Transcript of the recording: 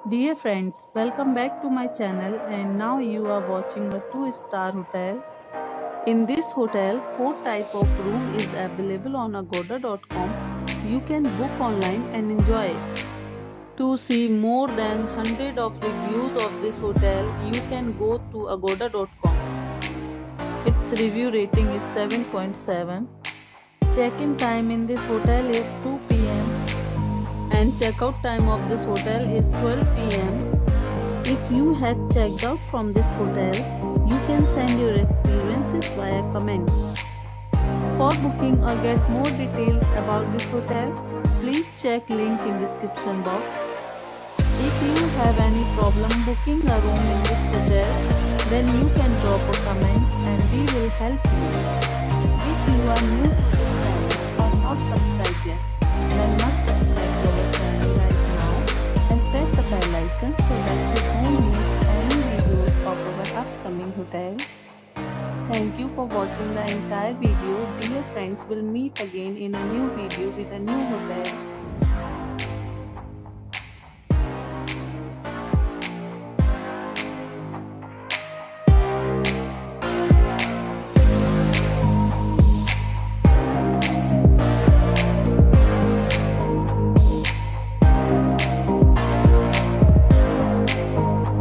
Dear friends, welcome back to my channel and now you are watching a 2-star hotel. In this hotel, 4 type of room is available on agoda.com. You can book online and enjoy it. To see more than 100 of reviews of this hotel, you can go to agoda.com. Its review rating is 7.7. Check-in time in this hotel is 2 p.m. and check-out time of this hotel is 12 p.m. If you have checked out from this hotel, you can send your experiences via comments. For booking or get more details about this hotel, please check link in description box. If you have any problem booking a room in this hotel, then you can drop a comment and we will help you. If you are new to this channel or not subscribed yet, then must subscribe to our channel right now and press the bell icon so that you don't miss any videos of our upcoming hotel. Thank you for watching the entire video. Dear friends, will meet again in a new video with a new hotel.